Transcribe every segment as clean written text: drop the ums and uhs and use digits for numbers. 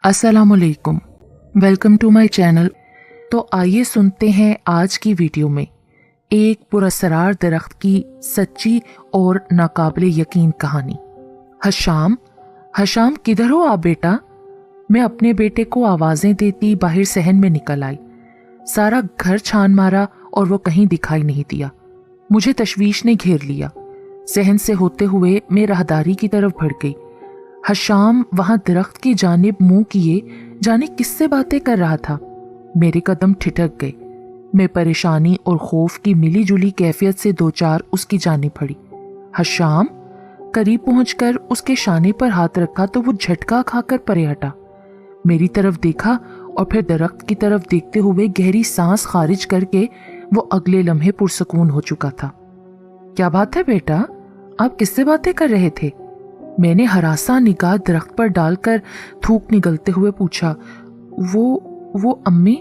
अस्सलामुअलैकुम, welcome to my channel. तो आइए सुनते हैं आज की वीडियो में एक पुरअसरार दरख्त की सच्ची और नाकाबिले यकीन कहानी। हशाम किधर हो आप बेटा? मैं अपने बेटे को आवाज़ें देती बाहर सहन में निकल आई। सारा घर छान मारा और वो कहीं दिखाई नहीं दिया। मुझे तशवीश ने घेर लिया। सहन से होते हुए मैं राहदारी की तरफ बढ़ गई। हशाम वहां दरख्त की जानिब मुंह किए जाने किससे बातें कर रहा था। मेरे कदम ठिठक गए। मैं परेशानी और खौफ की मिली जुली कैफियत से दो चार उसकी जानिब बढ़ी। हशाम, करीब पहुंचकर उसके शाने पर हाथ रखा तो वो झटका खाकर परे हटा। मेरी तरफ देखा और फिर दरख्त की तरफ देखते हुए गहरी सांस खारिज करके वो अगले लम्हे पुरसकून हो चुका था। क्या बात है बेटा, आप किससे बातें कर रहे थे? मैंने हरासा निगाह दरख्त पर डालकर थूक निगलते हुए पूछा। वो अम्मी।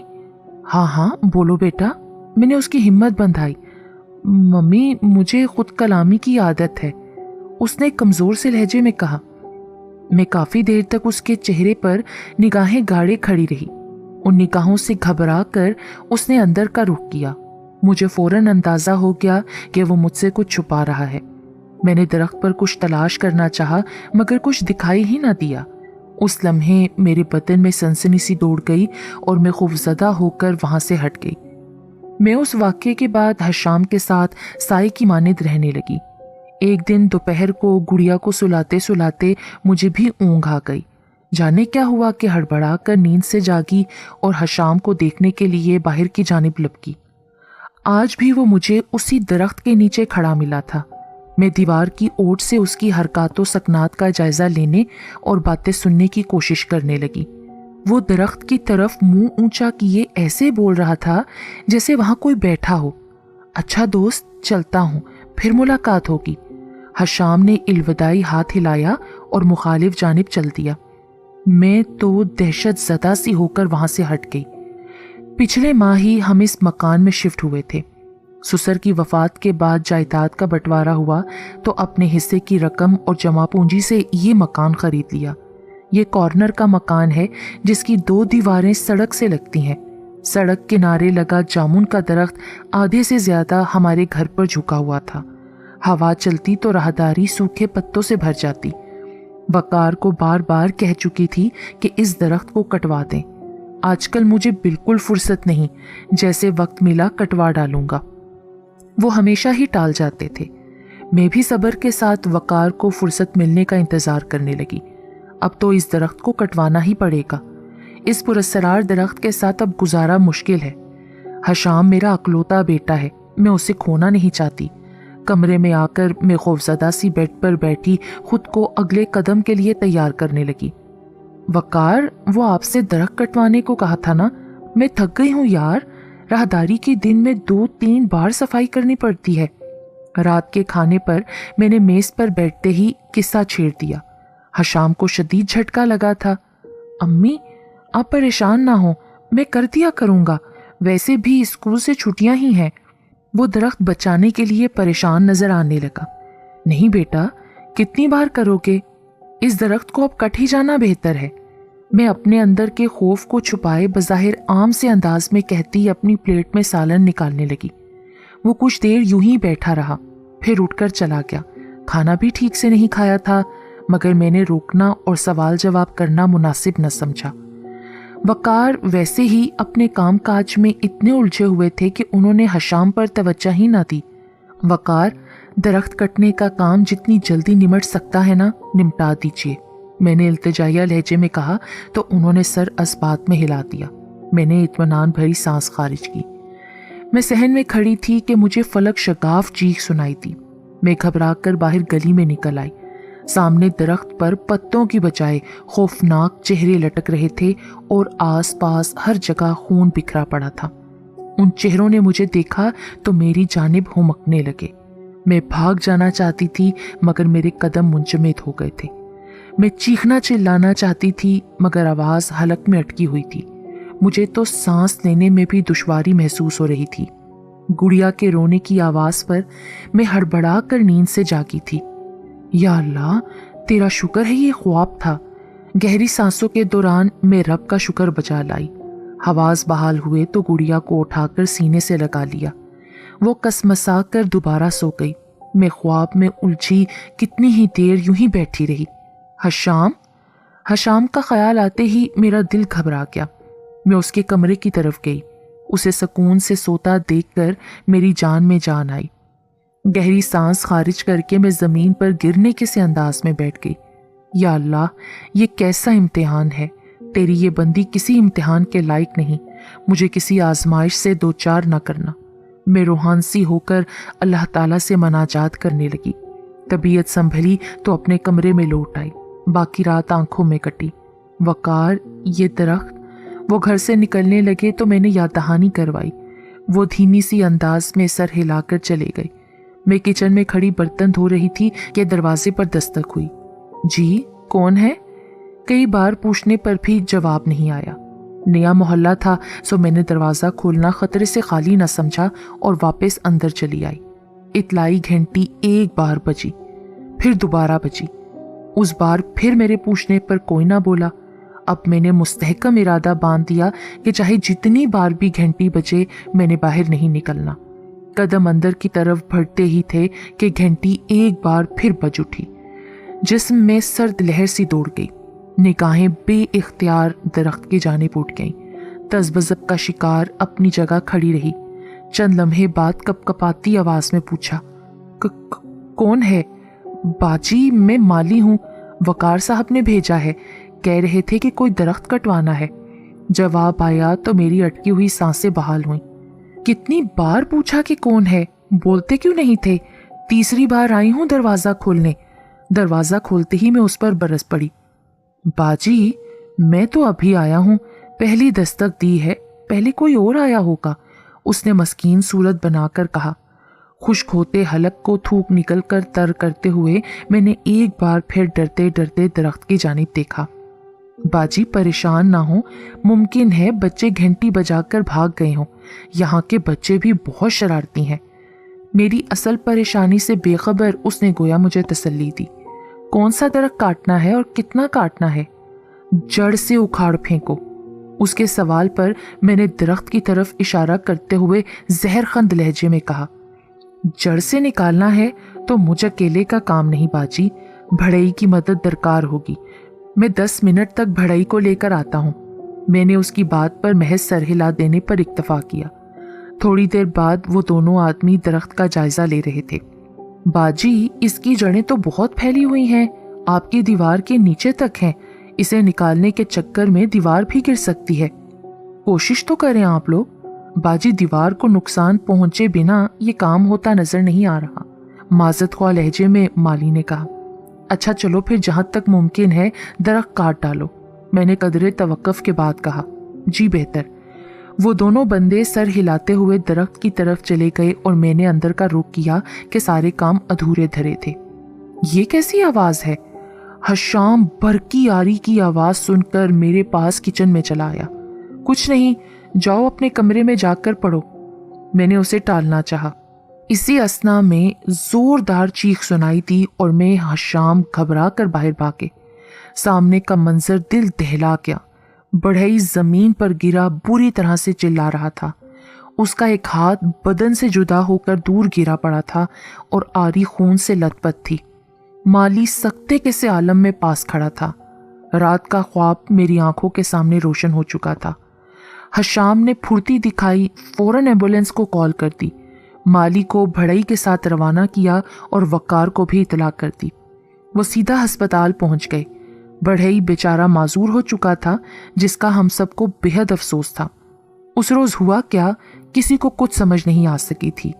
हाँ बोलो बेटा, मैंने उसकी हिम्मत बंधाई। मम्मी, मुझे खुद कलामी की आदत है, उसने कमजोर से लहजे में कहा। मैं काफी देर तक उसके चेहरे पर निगाहें गाड़े खड़ी रही। उन निगाहों से घबरा कर उसने अंदर का रुख किया। मुझे फौरन अंदाजा हो गया कि वो मुझसे कुछ छुपा रहा है। मैंने दरख्त पर कुछ तलाश करना चाहा मगर कुछ दिखाई ही ना दिया। उस लम्हे मेरे बदन में सनसनी सी दौड़ गई और मैं खौफजदा होकर वहां से हट गई। मैं उस वाक़ये के बाद हशाम के साथ साए की मानिंद रहने लगी। एक दिन दोपहर को गुड़िया को सुलाते सुलाते मुझे भी ऊँघ आ गई। जाने क्या हुआ कि हड़बड़ा कर नींद से जागी और हशाम को देखने के लिए बाहर की जानिब लपकी। आज भी वो मुझे उसी दरख्त के नीचे खड़ा मिला था। मैं दीवार की ओट से उसकी हरकतों सकनात का जायजा लेने और बातें सुनने की कोशिश करने लगी। वो दरख्त की तरफ मुंह ऊंचा किए ऐसे बोल रहा था जैसे वहां कोई बैठा हो। अच्छा दोस्त, चलता हूं, फिर मुलाकात होगी। हशाम ने इल्वदाई हाथ हिलाया और मुखालिफ जानिब चल दिया। मैं तो दहशत ज़दा सी होकर वहां से हट गई। पिछले माह ही हम इस मकान में शिफ्ट हुए थे। ससुर की वफात के बाद जायदाद का बंटवारा हुआ तो अपने हिस्से की रकम और जमा पूंजी से ये मकान खरीद लिया। ये कॉर्नर का मकान है जिसकी 2 दीवारें सड़क से लगती हैं। सड़क किनारे लगा जामुन का दरख्त आधे से ज्यादा हमारे घर पर झुका हुआ था। हवा चलती तो राहदारी सूखे पत्तों से भर जाती। वकार को बार बार कह चुकी थी कि इस दरख्त को कटवा दें। आजकल मुझे बिल्कुल फुर्सत नहीं, जैसे वक्त मिला कटवा डालूंगा। वो हमेशा ही टाल जाते थे। मैं भी सब्र के साथ वकार को फुर्सत मिलने का इंतजार करने लगी। अब तो इस दरख्त को कटवाना ही पड़ेगा। इस पुरअसरार दरख्त के साथ अब गुजारा मुश्किल है। हशाम मेरा अकलौता बेटा है, मैं उसे खोना नहीं चाहती। कमरे में आकर मैं खौफजदा सी बेड पर बैठी खुद को अगले कदम के लिए तैयार करने लगी। वकार, वो आपसे दरख्त कटवाने को कहा था ना? मैं थक गई हूँ यार। राहदारी के दिन में 2-3 बार सफाई करनी पड़ती है। रात के खाने पर मैंने मेज पर बैठते ही किस्सा छेड़ दिया। हशाम को शदीद झटका लगा था। अम्मी, आप परेशान ना हो, मैं कर दिया करूंगा, वैसे भी स्कूल से छुट्टियां ही हैं। वो दरख्त बचाने के लिए परेशान नजर आने लगा। नहीं बेटा, कितनी बार करोगे? इस दरख्त को अब कट ही जाना बेहतर है। मैं अपने अंदर के खौफ को छुपाए बज़ाहिर आम से अंदाज में कहती अपनी प्लेट में सालन निकालने लगी। वो कुछ देर यूं ही बैठा रहा, फिर उठकर चला गया। खाना भी ठीक से नहीं खाया था, मगर मैंने रोकना और सवाल जवाब करना मुनासिब न समझा। वकार वैसे ही अपने काम काज में इतने उलझे हुए थे कि उन्होंने हशाम पर तवज्जो ही ना दी। वकार, दरख्त कटने का काम जितनी जल्दी निमट सकता है ना, निमटा दीजिए, मैंने इल्तिजाया लहजे में कहा तो उन्होंने सर असबात में हिला दिया। मैंने इत्मीनान भरी सांस खारिज की। मैं सहन में खड़ी थी कि मुझे फलक शगाफ चीख सुनाई दी। मैं घबरा कर बाहर गली में निकल आई। सामने दरख्त पर पत्तों की बजाय खौफनाक चेहरे लटक रहे थे और आसपास हर जगह खून बिखरा पड़ा था। उन चेहरों ने मुझे देखा तो मेरी जानिब हुमकने लगे। मैं भाग जाना चाहती थी मगर मेरे कदम मुंजमद हो गए थे। मैं चीखना चिल्लाना चाहती थी मगर आवाज हलक में अटकी हुई थी। मुझे तो सांस लेने में भी दुश्वारी महसूस हो रही थी। गुड़िया के रोने की आवाज पर मैं हड़बड़ा कर नींद से जागी थी। या अल्लाह, तेरा शुक्र है ये ख्वाब था। गहरी सांसों के दौरान मैं रब का शुक्र बजा लाई। हवास बहाल हुए तो गुड़िया को उठाकर सीने से लगा लिया। वो कसमसा कर दोबारा सो गई। मैं ख्वाब में उलझी कितनी ही देर यूं ही बैठी रही। हशाम का ख्याल आते ही मेरा दिल घबरा गया। मैं उसके कमरे की तरफ गई। उसे सुकून से सोता देखकर मेरी जान में जान आई। गहरी सांस खारिज करके मैं जमीन पर गिरने के से अंदाज में बैठ गई। या अल्लाह, ये कैसा इम्तिहान है। तेरी ये बंदी किसी इम्तिहान के लायक नहीं। मुझे किसी आजमाइश से दो चार न करना। मैं रूहानसी होकर अल्लाह ताला से मनाजात करने लगी। तबीयत संभली तो अपने कमरे में लौट आई। बाकी रात आंखों में कटी। वकार, ये दरख्त। वो घर से निकलने लगे तो मैंने याद दहानी करवाई। वो धीमी सी अंदाज में सर हिलाकर चले गए। मैं किचन में खड़ी बर्तन धो रही थी कि दरवाजे पर दस्तक हुई। जी, कौन है? कई बार पूछने पर भी जवाब नहीं आया। नया मोहल्ला था, सो मैंने दरवाज़ा खोलना खतरे से खाली न समझा और वापस अंदर चली आई। इतलाई घंटी एक बार बजी, फिर दोबारा बजी। उस बार फिर मेरे पूछने पर कोई ना बोला। अब मैंने मुस्तहकम इरादा बांध दिया कि चाहे जितनी बार भी घंटी बजे, मैंने बाहर नहीं निकलना। कदम अंदर की तरफ बढ़ते ही थे कि घंटी एक बार फिर बज उठी। जिस्म में सर्द लहर सी दौड़ गई। निगाहें बेइख्तियार दरख्त की जानिब उठ गईं। तज़बज़ब का शिकार अपनी जगह खड़ी रही। चंद लम्हे बाद कपकपाती आवाज में पूछा, कौन है? बाजी, मैं माली हूँ। वकार साहब ने भेजा है। कह रहे थे कि कोई दरख्त कटवाना है। जवाब आया तो मेरी अटकी हुई सांसें बहाल हुईं। कितनी बार पूछा कि कौन है, बोलते क्यों नहीं थे? तीसरी बार आई हूं दरवाजा खोलने। दरवाजा खोलते ही मैं उस पर बरस पड़ी। बाजी, मैं तो अभी आया हूं। पहली दस्तक दी है, पहले कोई और आया होगा, उसने मस्कीन सूरत बनाकर कहा। खुश्क होते हलक को थूक निकल कर तर करते हुए मैंने एक बार फिर डरते डरते दरख्त की जानिब देखा। बाजी, परेशान ना हो, मुमकिन है बच्चे घंटी बजाकर भाग गए हों। यहाँ के बच्चे भी बहुत शरारती हैं। मेरी असल परेशानी से बेखबर उसने गोया मुझे तसल्ली दी। कौन सा दरख्त काटना है और कितना काटना है? जड़ से उखाड़ फेंको। उसके सवाल पर मैंने दरख्त की तरफ इशारा करते हुए जहरखंद लहजे में कहा, जड़ से निकालना है तो मुझ अकेले का काम नहीं बाजी, भड़ई की मदद दरकार होगी। मैं 10 मिनट तक भड़ई को लेकर आता हूँ। मैंने उसकी बात पर महज सर हिला देने पर इक्तफा किया। थोड़ी देर बाद वो दोनों आदमी दरख्त का जायजा ले रहे थे। बाजी, इसकी जड़ें तो बहुत फैली हुई हैं, आपकी दीवार के नीचे तक हैं। इसे निकालने के चक्कर में दीवार भी गिर सकती है। कोशिश तो करें आप लोग। बाजी, दीवार को नुकसान पहुंचे बिना ये काम होता नजर नहीं आ रहा, माजत ख्वाह लहजे में माली ने कहा। अच्छा चलो फिर, जहां तक मुमकिन है दरख्त काट डालो, मैंने कदरे तवक्कुफ के बाद कहा। जी बेहतर। वो दोनों बंदे सर हिलाते हुए दरख्त की तरफ चले गए और मैंने अंदर का रुख किया कि सारे काम अधूरे धरे थे। ये कैसी आवाज है? हशाम बरकी आरी की आवाज सुनकर मेरे पास किचन में चला आया। कुछ नहीं, जाओ अपने कमरे में जाकर पढ़ो। मैंने उसे टालना चाहा। इसी असना में जोरदार चीख सुनाई दी और मैं हशाम घबरा कर बाहर भागे। सामने का मंजर दिल दहला गया। बढ़ई जमीन पर गिरा बुरी तरह से चिल्ला रहा था। उसका एक हाथ बदन से जुदा होकर दूर गिरा पड़ा था और आरी खून से लथपथ थी। माली सकते के से आलम में पास खड़ा था। रात का ख्वाब मेरी आंखों के सामने रोशन हो चुका था। हशाम ने फुर्ती दिखाई, फौरन एम्बुलेंस को कॉल कर दी। माली को भड़ई के साथ रवाना किया और वकार को भी इतला कर दी। वो सीधा अस्पताल पहुंच गए। बढ़ई बेचारा माजूर हो चुका था, जिसका हम सबको बेहद अफसोस था। उस रोज हुआ क्या, किसी को कुछ समझ नहीं आ सकी थी।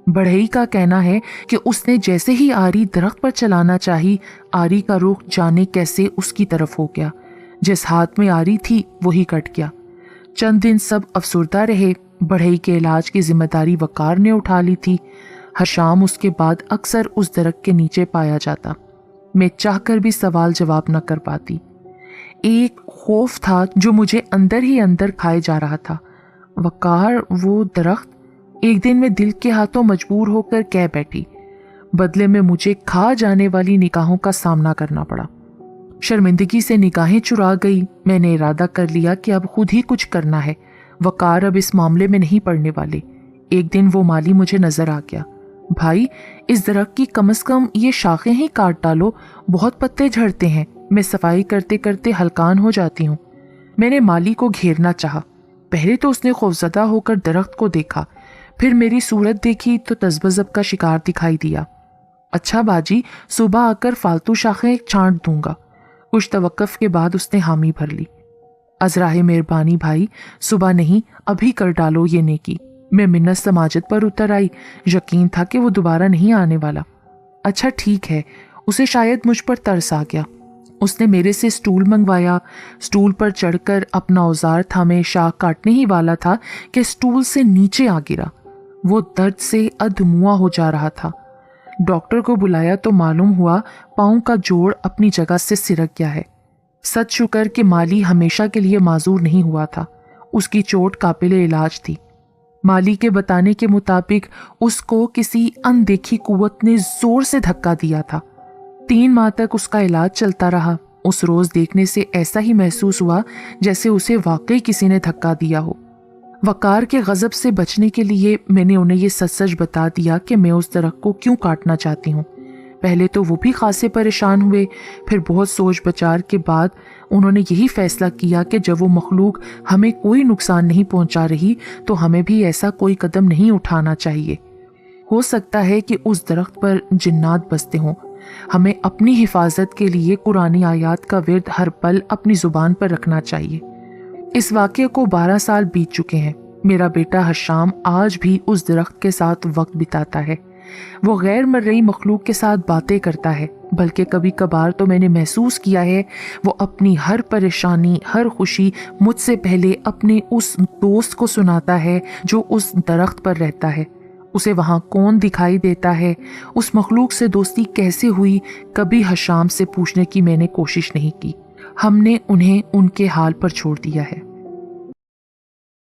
बढ़ई का कहना है कि उसने जैसे ही आरी दरख्त पर चलाना चाही, आरी का रुख जाने कैसे उसकी तरफ हो गया। जिस हाथ में आरी थी वही कट गया। चंद दिन सब अफसुर्दा रहे। बढ़ई के इलाज की जिम्मेदारी वकार ने उठा ली थी। हर शाम उसके बाद अक्सर उस दरख्त के नीचे पाया जाता। मैं चाहकर भी सवाल जवाब न कर पाती। एक खौफ था जो मुझे अंदर ही अंदर खाए जा रहा था। वकार, वो दरख्त, एक दिन मैं दिल के हाथों मजबूर होकर कह बैठी। बदले में मुझे खा जाने वाली निगाहों का सामना करना पड़ा। शर्मिंदगी से निगाहें चुरा गई। मैंने इरादा कर लिया कि अब खुद ही कुछ करना है। वकार अब इस मामले में नहीं पड़ने वाले। एक दिन वो माली मुझे नजर आ गया। भाई, इस दरख्त की कम से कम ये शाखें ही काट डालो, बहुत पत्ते झड़ते हैं। मैं सफाई करते करते हलकान हो जाती हूँ। मैंने माली को घेरना चाहा। पहले तो उसने खौफजदा होकर दरख्त को देखा, फिर मेरी सूरत देखी तो तज़ब्ज़ब का शिकार दिखाई दिया। अच्छा बाजी, सुबह आकर फालतू शाखें छांट दूंगा। कुछ तवक्कुफ के बाद उसने हामी भर ली। अज़राए मेहरबानी भाई, सुबह नहीं अभी कर डालो ये नेकी। मैं मिन्नत समाजत पर उतर आई। यकीन था कि वो दोबारा नहीं आने वाला। अच्छा ठीक है, उसे शायद मुझ पर तरस आ गया। उसने मेरे से स्टूल मंगवाया। स्टूल पर चढ़कर अपना औजार थामे शाख काटने ही वाला था कि स्टूल से नीचे आ गिरा। वो दर्द से अधमुआ हो जा रहा था। डॉक्टर को बुलाया तो मालूम हुआ पाँव का जोड़ अपनी जगह से सिरक गया है। सच शुक्र कि माली हमेशा के लिए माजूर नहीं हुआ था। उसकी चोट काबिले इलाज थी। माली के बताने के मुताबिक उसको किसी अनदेखी कुव्वत ने जोर से धक्का दिया था। 3 माह तक उसका इलाज चलता रहा। उस रोज देखने से ऐसा ही महसूस हुआ जैसे उसे वाकई किसी ने धक्का दिया हो। वकार के गजब से बचने के लिए मैंने उन्हें ये सच सच बता दिया कि मैं उस दरख्त को क्यों काटना चाहती हूँ। पहले तो वो भी खासे परेशान हुए, फिर बहुत सोच विचार के बाद उन्होंने यही फैसला किया कि जब वो मखलूक हमें कोई नुकसान नहीं पहुंचा रही तो हमें भी ऐसा कोई कदम नहीं उठाना चाहिए। हो सकता है कि उस दरख्त पर जिन्नात बसते हों। हमें अपनी हिफाजत के लिए कुरानी आयात का विर्द हर पल अपनी जुबान पर रखना चाहिए। इस वाक़े को 12 साल बीत चुके हैं। मेरा बेटा हशाम आज भी उस दरख्त के साथ वक्त बिताता है। वो गैर मर्रई मखलूक के साथ बातें करता है, बल्कि कभी कभार तो मैंने महसूस किया है वो अपनी हर परेशानी, हर खुशी मुझसे पहले अपने उस दोस्त को सुनाता है जो उस दरख्त पर रहता है। उसे वहाँ कौन दिखाई देता है, उस मखलूक से दोस्ती कैसे हुई, कभी हशाम से पूछने की मैंने कोशिश नहीं की। हमने उन्हें उनके हाल पर छोड़ दिया है।